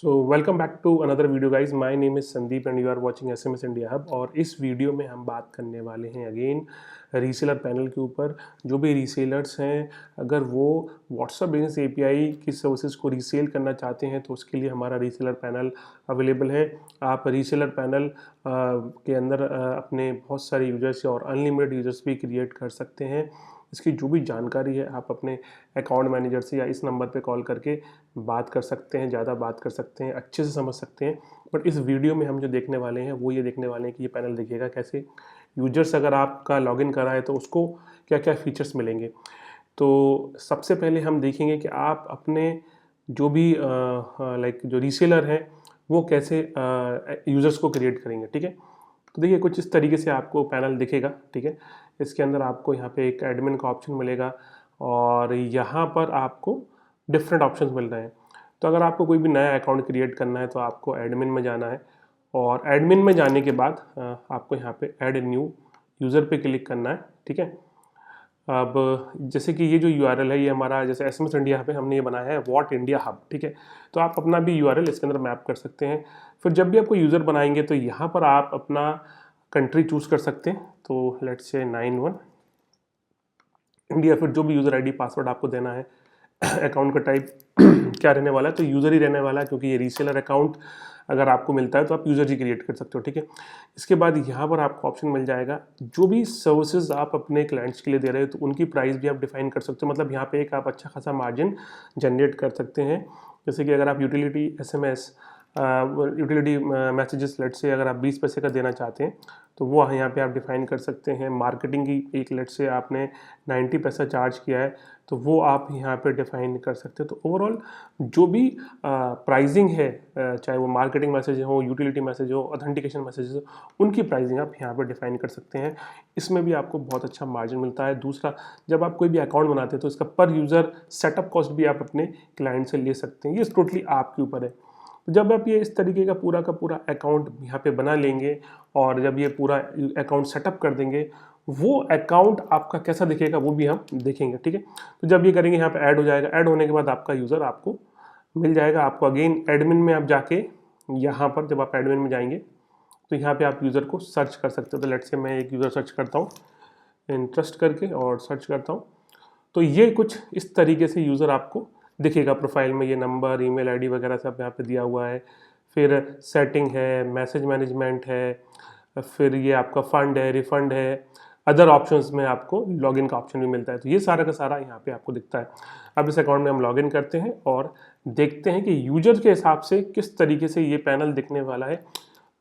So welcome back to another video guys. My name is Sandeep and you are watching SMS India hub. और इस video में हम बात करने वाले हैं अगेन रीसेलर पैनल के ऊपर। जो भी रीसेलर्स हैं, अगर वो व्हाट्सएप बिजनेस एपीआई की सर्विसेज को रीसेल करना चाहते हैं तो उसके लिए हमारा रीसेलर पैनल अवेलेबल है। आप रीसेलर पैनल के अंदर अपने बहुत सारे यूजर्स और अनलिमिटेड यूजर्स भी क्रिएट कर सकते हैं। इसकी जो भी जानकारी है आप अपने अकाउंट मैनेजर से या इस नंबर पे कॉल करके बात कर सकते हैं, ज़्यादा बात कर सकते हैं, अच्छे से समझ सकते हैं। बट इस वीडियो में हम जो देखने वाले हैं वो ये देखने वाले हैं कि ये पैनल दिखेगा कैसे, यूजर्स अगर आपका लॉगिन करा है तो उसको क्या क्या फीचर्स मिलेंगे। तो सबसे पहले हम देखेंगे कि आप अपने जो भी जो रीसेलर हैं वो कैसे यूज़र्स को क्रिएट करेंगे। ठीक है, तो देखिए कुछ इस तरीके से आपको पैनल दिखेगा। ठीक है, इसके अंदर आपको यहाँ पे एक एडमिन का ऑप्शन मिलेगा और यहाँ पर आपको डिफरेंट ऑप्शंस मिल रहे हैं। तो अगर आपको कोई भी नया अकाउंट क्रिएट करना है तो आपको एडमिन में जाना है और एडमिन में जाने के बाद आपको यहाँ पे ऐड न्यू यूज़र पे क्लिक करना है। ठीक है, अब जैसे कि ये जो यूआरएल है ये हमारा जैसे एसएमएस इंडिया पे हमने ये बनाया है व्हाट इंडिया हब। ठीक है, तो आप अपना भी यूआरएल इसके अंदर मैप कर सकते हैं। फिर जब भी आपको यूज़र बनाएंगे तो यहाँ पर आप अपना कंट्री चूज़ कर सकते हैं। तो लेट्स से 91 इंडिया। फिर जो भी यूज़र आईडी पासवर्ड आपको देना है, अकाउंट का टाइप क्या रहने वाला है, तो यूज़र ही रहने वाला है क्योंकि ये रीसेलर अकाउंट अगर आपको मिलता है तो आप यूज़र ही क्रिएट कर सकते हो। ठीक है, इसके बाद यहाँ पर आपको ऑप्शन मिल जाएगा जो भी सर्विसेज आप अपने क्लाइंट्स के लिए दे रहे हो तो उनकी प्राइस भी आप डिफाइन कर सकते हो। मतलब यहाँ पे एक आप अच्छा खासा मार्जिन जनरेट कर सकते हैं। जैसे कि अगर आप utility SMS utility messages late से अगर आप 20 पैसे का देना चाहते हैं तो वो यहाँ पे आप डिफाइन कर सकते हैं। मार्केटिंग की एक लेट से आपने 90 पैसा चार्ज किया है तो वो आप यहाँ पे डिफाइन कर सकते हैं। तो ओवरऑल जो भी प्राइसिंग है, चाहे वो मार्केटिंग मैसेज हो, यूटिलिटी मैसेज हो, ऑथेंटिकेशन मैसेज हो, उनकी प्राइसिंग आप यहाँ पे डिफाइन कर सकते हैं। इसमें भी आपको बहुत अच्छा मार्जिन मिलता है। दूसरा, जब आप कोई भी अकाउंट बनाते हैं तो इसका पर यूज़र सेटअप कॉस्ट भी आप अपने क्लाइंट से ले सकते हैं। ये टोटली आपके ऊपर है। तो जब आप ये इस तरीके का पूरा अकाउंट यहाँ पे बना लेंगे और जब ये पूरा अकाउंट सेटअप कर देंगे, वो अकाउंट आपका कैसा दिखेगा वो भी हम देखेंगे। ठीक है, तो जब ये करेंगे यहाँ पे ऐड हो जाएगा। ऐड होने के बाद आपका यूज़र आपको मिल जाएगा। आपको अगेन एडमिन में आप जाके यहाँ पर जब आप एडमिन में जाएंगे तो यहाँ पे आप यूज़र को सर्च कर सकते हो। तो लेट्स से मैं एक यूज़र सर्च करता हूँ इंटरेस्ट करके और सर्च करता हूँ, तो ये कुछ इस तरीके से यूज़र आपको दिखेगा। प्रोफाइल में ये नंबर, ईमेल आईडी वगैरह सब यहाँ पे दिया हुआ है। फिर सेटिंग है, मैसेज मैनेजमेंट है, फिर ये आपका फंड है, रिफंड है, अदर ऑप्शंस में आपको लॉगिन का ऑप्शन भी मिलता है। तो ये सारा का सारा यहाँ पे आपको दिखता है। अब इस अकाउंट में हम लॉगिन करते हैं और देखते हैं कि यूजर के हिसाब से किस तरीके से ये पैनल दिखने वाला है।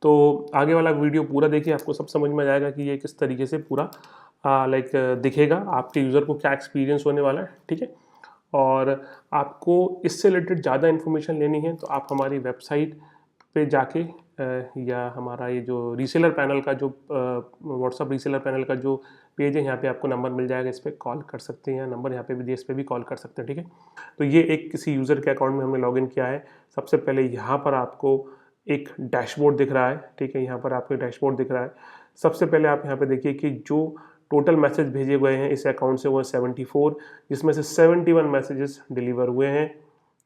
तो आगे वाला वीडियो पूरा देखिए, आपको सब समझ में आ जाएगा कि ये किस तरीके से पूरा दिखेगा, आपके यूज़र को क्या एक्सपीरियंस होने वाला है। ठीक है, और आपको इससे रिलेटेड ज़्यादा इन्फॉर्मेशन लेनी है तो आप हमारी वेबसाइट पे जाके या हमारा ये जो रीसेलर पैनल का जो व्हाट्सअप रीसेलर पैनल का जो पेज है यहाँ पे आपको नंबर मिल जाएगा, इस पर कॉल कर सकते हैं। नंबर यहाँ पे भी दिया, इस पर भी कॉल कर सकते हैं। ठीक है, तो ये एक किसी यूज़र के अकाउंट में हमने लॉगिन किया है। सबसे पहले यहाँ पर आपको एक डैशबोर्ड दिख रहा है। ठीक है, यहाँ पर आपको डैशबोर्ड दिख रहा है। सबसे पहले आप यहाँ पे देखिए कि जो टोटल मैसेज भेजे गए हैं इस अकाउंट से वो है 74, जिसमें से 71 मैसेजेस डिलीवर हुए हैं।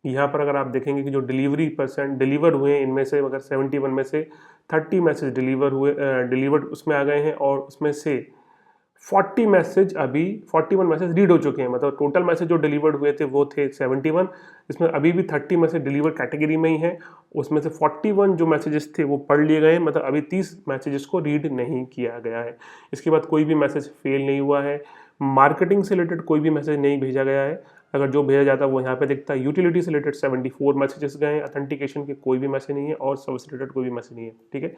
यहाँ पर अगर आप देखेंगे कि जो डिलीवर हुए हैं इनमें से अगर 71 में से 30 मैसेज डिलीवर्ड उसमें आ गए हैं और उसमें से 41 मैसेज रीड हो चुके हैं। मतलब टोटल मैसेज जो डिलीवर्ड हुए थे वो थे 71, इसमें अभी भी 30 मैसेज डिलीवर कैटेगरी में ही है। उसमें से 41 जो मैसेजेस थे वो पढ़ लिए गए हैं, मतलब अभी 30 मैसेजेस को रीड नहीं किया गया है। इसके बाद कोई भी मैसेज फेल नहीं हुआ है। मार्केटिंग से रिलेटेड कोई भी मैसेज नहीं भेजा गया है, अगर जो भेजा जाता है वो यहाँ पे दिखता है। यूटिलिटी से रिलेटेड 74 मैसेजेस गए हैं, ऑथेंटिकेशन के कोई भी मैसेज नहीं है और सर्विस रिलेटेड कोई भी मैसेज नहीं है। ठीक है,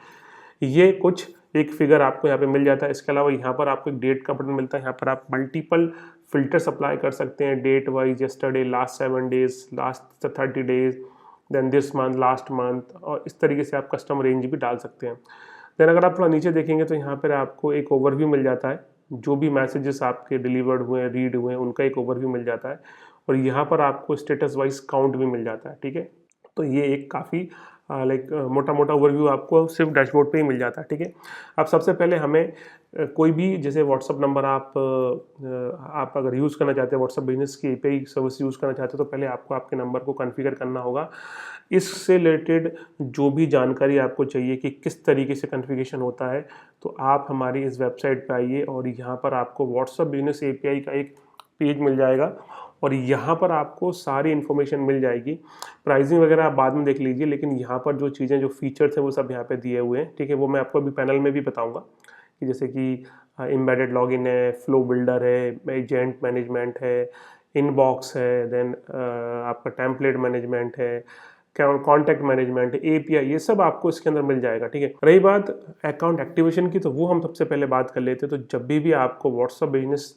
ये कुछ एक फिगर आपको यहाँ पे मिल जाता है। इसके अलावा यहाँ पर आपको एक डेट का बटन मिलता है। यहाँ पर आप मल्टीपल फिल्टर्स अप्लाई कर सकते हैं, date wise, yesterday, last 7 days, last 30 days, then this month, last month, और इस तरीके से आप कस्टम रेंज भी डाल सकते हैं। देन अगर आप थोड़ा नीचे देखेंगे तो यहाँ पर आपको एक ओवरव्यू मिल जाता है, जो भी मैसेजेस आपके डिलीवर्ड हुए हैं, रीड हुए हैं, उनका एक ओवरव्यू मिल जाता है और यहाँ पर आपको स्टेटस वाइज काउंट भी मिल जाता है। ठीक है, तो ये एक काफ़ी लाइक मोटा मोटा ओवरव्यू आपको सिर्फ डैशबोर्ड पे ही मिल जाता है, ठीक है। अब सबसे पहले हमें कोई भी जैसे व्हाट्सअप नंबर आप अगर यूज़ करना चाहते हैं, व्हाट्सअप बिजनेस की एपीआई सर्विस यूज़ करना चाहते हैं, तो पहले आपको आपके नंबर को कॉन्फ़िगर करना होगा। इससे रिलेटेड जो भी जानकारी आपको चाहिए कि किस तरीके से कॉन्फ़िगरेशन होता है, तो आप हमारी इस वेबसाइट पे आइए और यहाँ पर आपको व्हाट्सअप बिजनेस एपीआई का एक पेज मिल जाएगा और यहाँ पर आपको सारी इन्फॉर्मेशन मिल जाएगी। प्राइसिंग वगैरह आप बाद में देख लीजिए, लेकिन यहाँ पर जो चीज़ें जो फीचर्स हैं वो सब यहाँ पे दिए हुए हैं, ठीक है। वो मैं आपको अभी पैनल में भी बताऊँगा कि जैसे कि एम्बेडेड लॉगिन है, फ्लो बिल्डर है, एजेंट मैनेजमेंट है, इनबॉक्स है, देन आपका टेम्पलेट मैनेजमेंट है, कॉन्टैक्ट मैनेजमेंट, एपीआई, ये सब आपको इसके अंदर मिल जाएगा, ठीक है। रही बात अकाउंट एक्टिवेशन की, तो वो हम सबसे पहले बात कर लेते हैं। तो जब भी आपको व्हाट्सअप बिजनेस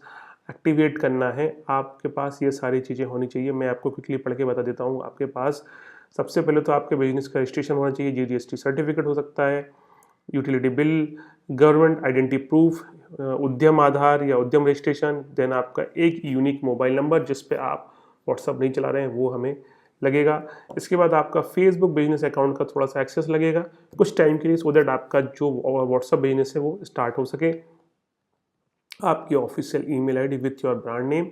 एक्टिवेट करना है, आपके पास ये सारी चीज़ें होनी चाहिए। मैं आपको क्विकली पढ़ के बता देता हूँ। आपके पास सबसे पहले तो आपके बिजनेस का रजिस्ट्रेशन होना चाहिए, जीजीएसटी सर्टिफिकेट हो सकता है, utility bill, government identity proof, उद्यम आधार या उद्यम रजिस्ट्रेशन, देन आपका एक यूनिक मोबाइल नंबर जिस पे आप व्हाट्सअप नहीं चला रहे हैं वो हमें लगेगा। इसके बाद आपका फेसबुक बिजनेस अकाउंट का थोड़ा सा एक्सेस लगेगा कुछ टाइम के लिए, सो दैट आपका जो व्हाट्सअप बिजनेस है वो स्टार्ट हो सके। आपकी official email ID with your brand name,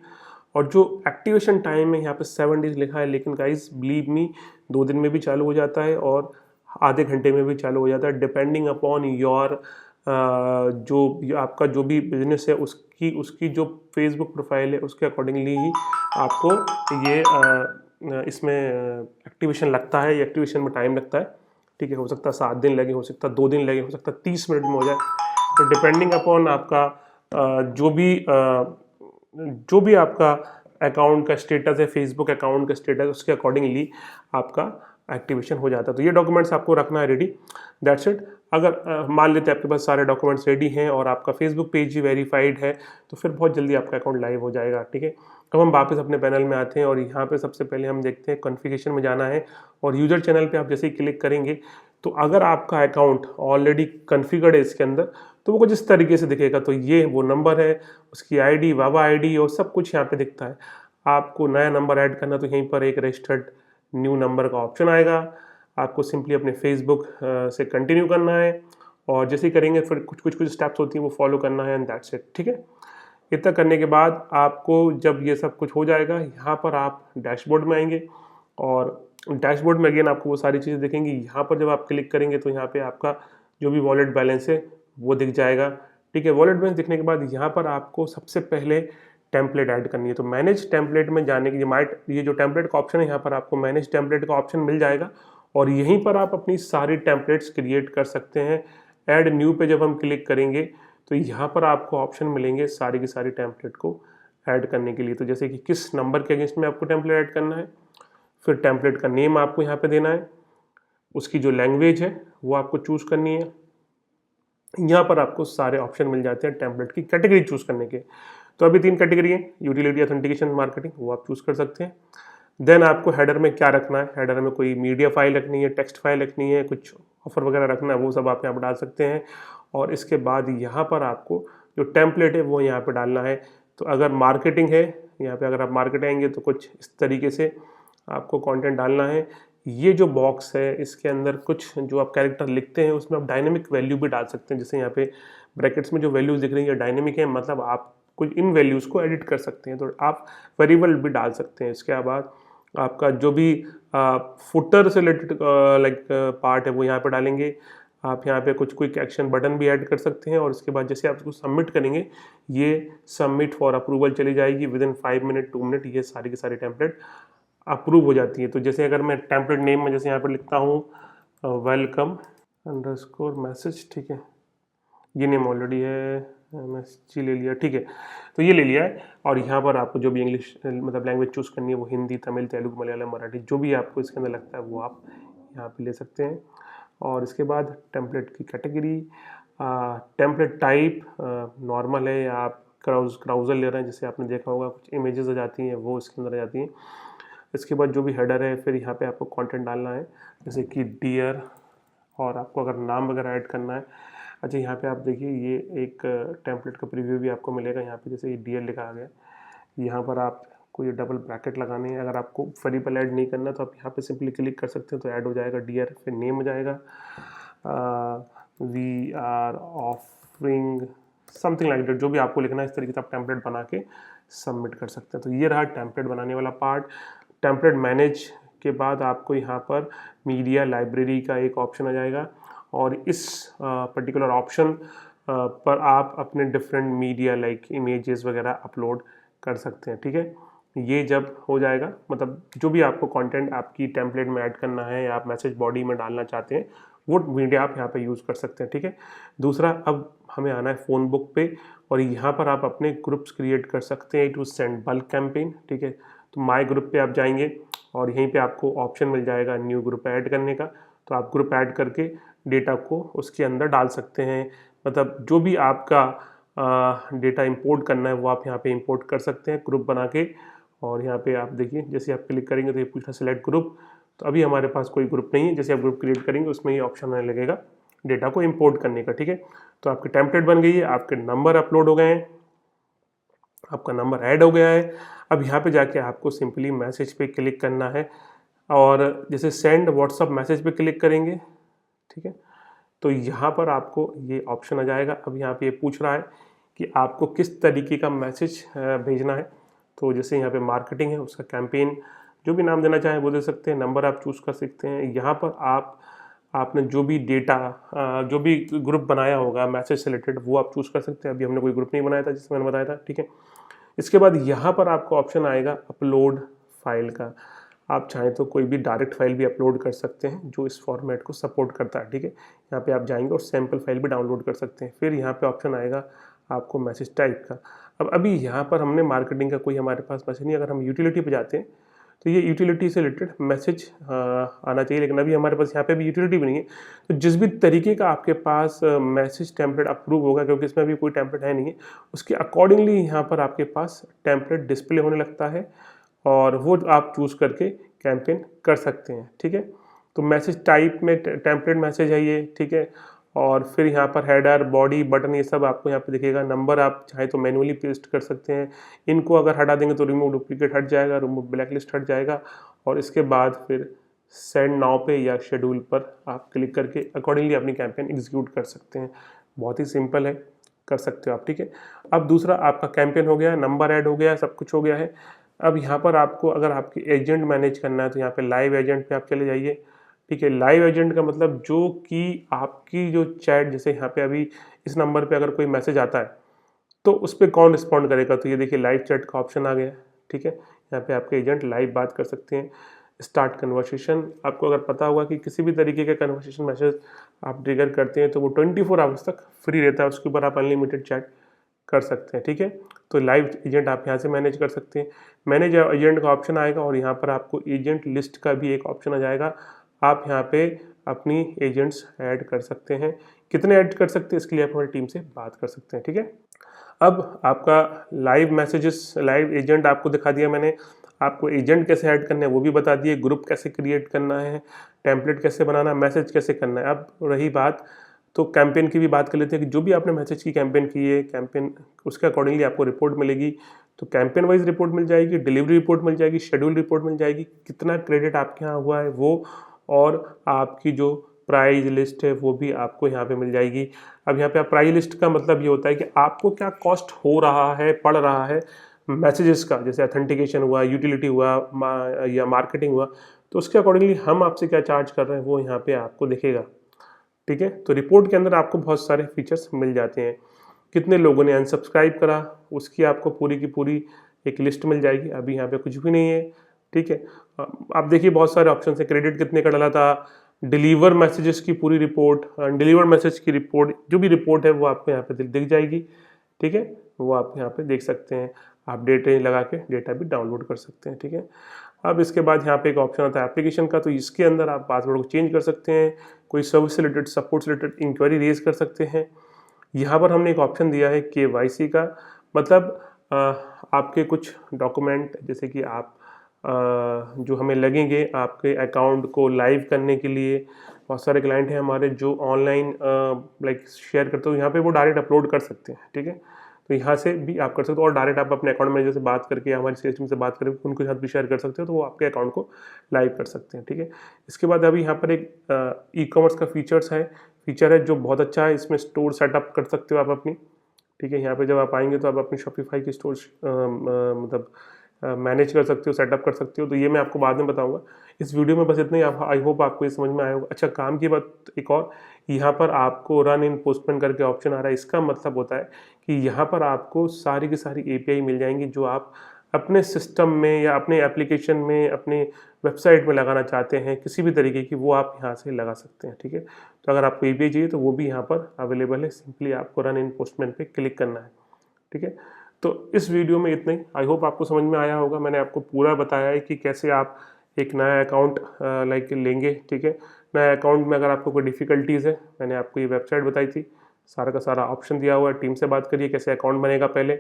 और जो एक्टिवेशन टाइम है यहाँ पे 7 डेज लिखा है, लेकिन गाइस बिलीव मी 2 दिन में भी चालू हो जाता है और आधे घंटे में भी चालू हो जाता है, डिपेंडिंग अपॉन योर जो आपका जो भी बिजनेस है उसकी उसकी जो फेसबुक प्रोफाइल है उसके अकॉर्डिंगली ही आपको ये इसमें एक्टिवेशन लगता है। एक्टिवेशन में टाइम लगता है, ठीक है। हो सकता है 7 दिन लगे, हो सकता है 2 दिन लगे, हो सकता है 30 मिनट में हो जाए। तो डिपेंडिंग अपॉन आपका जो भी आपका अकाउंट का स्टेटस है, फेसबुक अकाउंट का स्टेटस, उसके अकॉर्डिंगली आपका एक्टिवेशन हो जाता है। तो ये डॉक्यूमेंट्स आपको रखना है रेडी, दैट्स इट। अगर मान लेते हैं आपके पास सारे डॉक्यूमेंट्स रेडी हैं और आपका फेसबुक पेज ही वेरीफाइड है, तो फिर बहुत जल्दी आपका अकाउंट लाइव हो जाएगा, ठीक है। अब हम वापस अपने पैनल में आते हैं और यहाँ पे सबसे पहले हम देखते हैं कॉन्फ़िगरेशन में जाना है और यूज़र चैनल पे आप जैसे ही क्लिक करेंगे, तो अगर आपका अकाउंट ऑलरेडी कॉन्फ़िगर्ड है इसके अंदर, तो वो कुछ इस तरीके से दिखेगा। तो ये वो नंबर है, उसकी आईडी, वावा आईडी और सब कुछ यहाँ पे दिखता है। आपको नया नंबर ऐड करना, तो यहीं पर एक रजिस्टर्ड न्यू नंबर का ऑप्शन आएगा। आपको सिंपली अपने फेसबुक से कंटिन्यू करना है और जैसे ही करेंगे फिर कुछ स्टेप्स होती हैं वो फॉलो करना है, एंड दैट्स इट, ठीक है। इतना करने के बाद आपको जब ये सब कुछ हो जाएगा, यहाँ पर आप डैशबोर्ड में आएंगे और डैशबोर्ड में अगेन आपको वो सारी चीज़ें दिखेंगी। यहाँ पर जब आप क्लिक करेंगे तो यहाँ पे आपका जो भी वॉलेट बैलेंस है वो दिख जाएगा, ठीक है। वॉलेट बैलेंस दिखने के बाद यहाँ पर आपको सबसे पहले टेम्पलेट ऐड करनी है। तो मैनेज टेम्पलेट में जाने के ये जो टेम्पलेट का ऑप्शन है, यहाँ पर आपको मैनेज टेम्पलेट का ऑप्शन मिल जाएगा और यहीं पर आप अपनी सारी टेम्पलेट्स क्रिएट कर सकते हैं। ऐड न्यू पे जब हम क्लिक करेंगे तो यहाँ पर आपको ऑप्शन मिलेंगे सारी की सारी टेम्पलेट को ऐड करने के लिए। तो जैसे कि किस नंबर के अगेंस्ट में आपको टेम्पलेट ऐड करना है, फिर टेम्पलेट का नेम आपको यहाँ पे देना है, उसकी जो लैंग्वेज है वो आपको चूज़ करनी है। यहाँ पर आपको सारे ऑप्शन मिल जाते हैं टेम्पलेट की कैटेगरी चूज़ करने के। तो अभी 3 कैटेगरी है, यूटिलिटी, ऑथेंटिकेशन, मार्केटिंग, वो आप चूज़ कर सकते हैं। देन आपको हेडर में क्या रखना है, हेडर में कोई मीडिया फाइल रखनी है, टेक्स्ट फाइल रखनी है, कुछ ऑफर वगैरह रखना है, वो सब आप यहाँ पर डाल सकते हैं। और इसके बाद यहाँ पर आपको जो टेम्पलेट है वो यहाँ पे डालना है। तो अगर मार्केटिंग है, यहाँ पे अगर आप मार्केट आएंगे तो कुछ इस तरीके से आपको कंटेंट डालना है। ये जो बॉक्स है इसके अंदर कुछ जो आप कैरेक्टर लिखते हैं उसमें आप डायनेमिक वैल्यू भी डाल सकते हैं। जैसे यहाँ पे ब्रैकेट्स में जो वैल्यूज़ दिख रही है डायनेमिक है, मतलब आप कुछ इन वैल्यूज़ को एडिट कर सकते हैं, तो आप वेरिएबल भी डाल सकते हैं। इसके बाद आपका जो भी फुटर से रिलेटेड लाइक पार्ट है वो यहाँ पे डालेंगे। आप यहाँ पे कुछ क्विक एक्शन बटन भी ऐड कर सकते हैं और इसके बाद जैसे आप इसको सबमिट करेंगे, ये सबमिट फॉर अप्रूवल चली जाएगी। विद इन 5 मिनट 2 मिनट ये सारी की सारी टेम्पलेट अप्रूव हो जाती है। तो जैसे अगर मैं टेम्पलेट नेम में जैसे यहाँ पर लिखता हूँ वेलकम अंडरस्कोर मैसेज, ठीक है, ये नेम ऑलरेडी है, MSG ले लिया, ठीक है, तो ये ले लिया है। और यहाँ पर आपको जो भी इंग्लिश मतलब लैंग्वेज चूज़ करनी है वो हिंदी, तमिल, तेलुगु, मलयालम, मराठी, जो भी आपको इसके अंदर लगता है वो आप यहाँ पे ले सकते हैं। और इसके बाद टेम्पलेट की कैटेगरी, टेम्पलेट टाइप नॉर्मल है या आप क्राउजर ले रहे हैं, जैसे आपने देखा होगा कुछ इमेजेस आ जाती हैं वो इसके अंदर आ जाती हैं। इसके बाद जो भी हेडर है, फिर यहाँ पे आपको कंटेंट डालना है जैसे कि डियर, और आपको अगर नाम वगैरह ऐड करना है। अच्छा, यहाँ पे आप देखिए ये एक टेम्पलेट का प्रीव्यू भी आपको मिलेगा। यहाँ पे जैसे ये डियर लिखा आ गया, यहाँ पर आप आपको ये डबल ब्रैकेट लगाने हैं। अगर आपको वेरिएबल ऐड नहीं करना तो आप यहाँ पे सिंपली क्लिक कर सकते हैं, तो ऐड हो जाएगा डियर, फिर नेम हो जाएगा we are offering something like that, जो भी आपको लिखना है इस तरीके से आप टेम्पलेट बना के सबमिट कर सकते हैं। तो ये रहा टेम्पलेट बनाने वाला पार्ट। टेम्पलेट मैनेज के बाद आपको यहाँ पर मीडिया लाइब्रेरी का एक ऑप्शन आ जाएगा, और इस पर्टिकुलर ऑप्शन पर आप अपने डिफरेंट मीडिया लाइक इमेजेस वगैरह अपलोड कर सकते हैं। ठीक है, ये जब हो जाएगा, मतलब जो भी आपको कंटेंट आपकी टेम्पलेट में ऐड करना है या आप मैसेज बॉडी में डालना चाहते हैं, वो मीडिया आप यहाँ पे यूज़ कर सकते हैं। ठीक है, दूसरा अब हमें आना है फ़ोन बुक पे, और यहाँ पर आप अपने ग्रुप्स क्रिएट कर सकते हैं टू सेंड बल्क कैंपेन। ठीक है, तो माई ग्रुप पे आप जाएंगे और यहीं पे आपको ऑप्शन मिल जाएगा न्यू ग्रुप ऐड करने का, तो आप ग्रुप ऐड करके डेटा को उसके अंदर डाल सकते हैं। मतलब जो भी आपका डेटा इंपोर्ट करना है वो आप यहाँ पे इंपोर्ट कर सकते हैं ग्रुप बना के। और यहाँ पे आप देखिए, जैसे आप क्लिक करेंगे तो ये पूछा सिलेक्ट ग्रुप, तो अभी हमारे पास कोई ग्रुप नहीं है। जैसे आप ग्रुप क्रिएट करेंगे उसमें ये ऑप्शन आने लगेगा डेटा को इंपोर्ट करने का। ठीक है, तो आपकी टेम्पलेट बन गई है, आपके नंबर अपलोड हो गए हैं, आपका नंबर ऐड हो गया है। अब यहाँ पे जाके आपको सिंपली मैसेज पे क्लिक करना है, और जैसे सेंड व्हाट्सअप मैसेज पे क्लिक करेंगे, ठीक है, तो यहाँ पर आपको ये ऑप्शन आ जाएगा। अब यहाँ पे ये पूछ रहा है कि आपको किस तरीके का मैसेज भेजना है। तो जैसे यहाँ पे मार्केटिंग है, उसका कैंपेन जो भी नाम देना चाहें वो दे सकते हैं, नंबर आप चूज़ कर सकते हैं। यहाँ पर आपने जो भी डेटा जो भी ग्रुप बनाया होगा मैसेज से रिलेटेड वो आप चूज़ कर सकते हैं। अभी हमने कोई ग्रुप नहीं बनाया था जिसमें मैंने बताया था। ठीक है, इसके बाद यहाँ पर आपको ऑप्शन आएगा अपलोड फाइल का। आप चाहें तो कोई भी डायरेक्ट फाइल भी अपलोड कर सकते हैं जो इस फॉर्मेट को सपोर्ट करता है। ठीक है, यहाँ पे आप जाएंगे और सैम्पल फाइल भी डाउनलोड कर सकते हैं। फिर यहाँ पे ऑप्शन आएगा आपको मैसेज टाइप का। अब अभी यहाँ पर हमने मार्केटिंग का कोई हमारे पास मैसेज नहीं, अगर हम यूटिलिटी पे जाते हैं तो ये यूटिलिटी से रिलेटेड मैसेज आना चाहिए, लेकिन अभी हमारे पास यहाँ पे भी यूटिलिटी भी नहीं है। तो जिस भी तरीके का आपके पास मैसेज टेम्पलेट अप्रूव होगा, क्योंकि इसमें अभी कोई टेम्पलेट है नहीं है, उसके अकॉर्डिंगली यहाँ पर आपके पास टेम्पलेट डिस्प्ले होने लगता है, और वो आप चूज़ करके कैंपेन कर सकते हैं। ठीक है, तो मैसेज टाइप में टेम्पलेट मैसेज है ये। ठीक है, और फिर यहाँ पर हेडर, बॉडी, बटन, ये सब आपको यहाँ पे दिखेगा। नंबर आप चाहे तो मैनुअली पेस्ट कर सकते हैं, इनको अगर हटा देंगे तो रिमूव डुप्लीकेट हट जाएगा, रिमूव ब्लैक लिस्ट हट जाएगा, और इसके बाद फिर सेंड नाउ पे या शेड्यूल पर आप क्लिक करके अकॉर्डिंगली अपनी कैंपेन एग्जीक्यूट कर सकते हैं। बहुत ही सिंपल है, कर सकते हो आप। ठीक है, अब दूसरा आपका कैंपेन हो गया, नंबर ऐड हो गया, सब कुछ हो गया है। अब यहाँ पर आपको अगर आपकी एजेंट मैनेज करना है तो यहाँ पे लाइव एजेंट पे आप चले जाइए। ठीक है, लाइव एजेंट का मतलब जो कि आपकी जो चैट, जैसे यहाँ पे अभी इस नंबर पे अगर कोई मैसेज आता है तो उस पर कौन रिस्पॉन्ड करेगा, तो ये देखिए लाइव चैट का ऑप्शन आ गया। ठीक है, यहाँ पे आपके एजेंट लाइव बात कर सकते हैं। स्टार्ट कन्वर्सेशन, आपको अगर पता होगा कि किसी भी तरीके का कन्वर्सेशन मैसेज आप ट्रिगर करते हैं तो वो 24 आवर्स तक फ्री रहता है, उसके ऊपर आप अनलिमिटेड चैट कर सकते हैं। ठीक है, तो लाइव एजेंट आप यहाँ से मैनेज कर सकते हैं। मैनेज एजेंट का ऑप्शन आएगा, और यहाँ पर आपको एजेंट लिस्ट का भी एक ऑप्शन आ जाएगा। आप यहाँ पे अपनी एजेंट्स ऐड कर सकते हैं। कितने ऐड कर सकते हैं इसके लिए आप हमारी टीम से बात कर सकते हैं। ठीक है, अब आपका लाइव मैसेजेस, लाइव एजेंट आपको दिखा दिया मैंने। आपको एजेंट कैसे ऐड करना है वो भी बता दिए, ग्रुप कैसे क्रिएट करना है, टेम्पलेट कैसे बनाना है, मैसेज कैसे करना है। अब रही बात तो कैंपेन की भी बात कर लेते हैं कि जो भी आपने मैसेज की कैंपेन की है, कैंपेन उसके अकॉर्डिंगली आपको रिपोर्ट मिलेगी। तो कैंपेन वाइज रिपोर्ट मिल जाएगी, डिलीवरी रिपोर्ट मिल जाएगी, शेड्यूल रिपोर्ट मिल जाएगी, कितना क्रेडिट आपके यहाँ हुआ है वो, और आपकी जो प्राइस लिस्ट है वो भी आपको यहाँ पे मिल जाएगी। अब यहाँ पे आप प्राइस लिस्ट का मतलब ये होता है कि आपको क्या कॉस्ट हो रहा है, पड़ रहा है मैसेजेस का, जैसे अथेंटिकेशन हुआ, यूटिलिटी हुआ, या मार्केटिंग हुआ, तो उसके अकॉर्डिंगली हम आपसे क्या चार्ज कर रहे हैं वो यहाँ पे आपको दिखेगा। ठीक है, तो रिपोर्ट के अंदर आपको बहुत सारे फीचर्स मिल जाते हैं। कितने लोगों ने अनसब्सक्राइब करा उसकी आपको पूरी की पूरी एक लिस्ट मिल जाएगी। अभी यहाँ पे कुछ भी नहीं है। ठीक है, आप देखिए बहुत सारे ऑप्शन है, क्रेडिट कितने का डाला था, डिलीवर मैसेजेस की पूरी रिपोर्ट, अनडिलीवर मैसेज की रिपोर्ट, जो भी रिपोर्ट है वो आपको यहाँ पे दिख जाएगी। ठीक है, वो आप यहाँ पे देख सकते हैं। आप डेटा लगा के डेटा भी डाउनलोड कर सकते हैं। ठीक है, अब इसके बाद यहाँ पे एक ऑप्शन आता है एप्लीकेशन का, तो इसके अंदर आप पासवर्ड को चेंज कर सकते हैं, कोई सर्विस से रिलेटेड, सपोर्ट से रिलेटेड इंक्वायरी रेज कर सकते हैं। यहाँ पर हमने एक ऑप्शन दिया है KYC का, मतलब आपके कुछ डॉक्यूमेंट जैसे कि आप जो हमें लगेंगे आपके अकाउंट को लाइव करने के लिए। बहुत सारे क्लाइंट हैं हमारे जो ऑनलाइन लाइक शेयर करते हो, यहाँ पे वो डायरेक्ट अपलोड कर सकते हैं। ठीक है, तो यहाँ से भी आप कर सकते हो, और डायरेक्ट आप अपने अकाउंट मैनेजर से बात करके या हमारी सेल्स टीम से बात करके उनके साथ भी शेयर कर सकते हो, तो वो आपके अकाउंट को लाइव कर सकते हैं, ठीक है। इसके बाद अभी यहाँ पर एक ई कॉमर्स का फीचर है जो बहुत अच्छा है। इसमें स्टोर सेटअप कर सकते हो आप अपनी, ठीक है। यहाँ पे जब आप आएंगे तो आप अपनी शॉपिफाई की स्टोर मतलब मैनेज कर सकते हो, सेटअप कर सकते हो। तो ये मैं आपको बाद में बताऊंगा। इस वीडियो में बस इतना ही। आई होप आपको ये समझ में आया होगा। अच्छा, काम की बात एक और, यहाँ पर आपको रन इन पोस्टमेंट करके ऑप्शन आ रहा है। इसका मतलब होता है कि यहाँ पर आपको सारी की सारी API मिल जाएंगी जो आप अपने सिस्टम में या अपने एप्लीकेशन में, अपने वेबसाइट में लगाना चाहते हैं, किसी भी तरीके की, वो आप यहाँ से लगा सकते हैं, ठीक है। तो अगर आपको API चाहिए तो वो भी यहाँ पर अवेलेबल है। सिंपली आपको रन इन पोस्टमेंट पे क्लिक करना है, ठीक है। तो इस वीडियो में इतना ही। आई होप आपको समझ में आया होगा। मैंने आपको पूरा बताया है कि कैसे आप एक नया अकाउंट लेंगे, ठीक है। नया अकाउंट में अगर आपको कोई डिफ़िकल्टीज़ है, मैंने आपको ये वेबसाइट बताई थी, सारा का सारा ऑप्शन दिया हुआ है। टीम से बात करिए कैसे अकाउंट बनेगा। पहले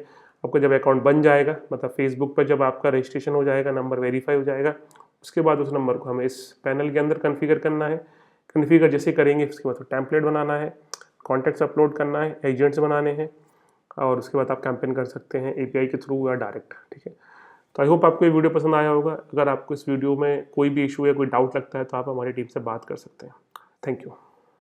आपका जब अकाउंट बन जाएगा, मतलब फेसबुक पर जब आपका रजिस्ट्रेशन हो जाएगा, नंबर वेरीफाई हो जाएगा, उसके बाद उस नंबर को हमें इस पैनल के अंदर कॉन्फ़िगर करना है। कॉन्फ़िगर जैसे करेंगे उसके बाद टेम्पलेट बनाना है, कॉन्टैक्ट्स अपलोड करना है, एजेंट्स बनाने हैं, और उसके बाद आप कैंपेन कर सकते हैं API के थ्रू या डायरेक्ट, ठीक है। तो आई होप आपको ये वीडियो पसंद आया होगा। अगर आपको इस वीडियो में कोई भी इशू या कोई डाउट लगता है तो आप हमारी टीम से बात कर सकते हैं। Thank you.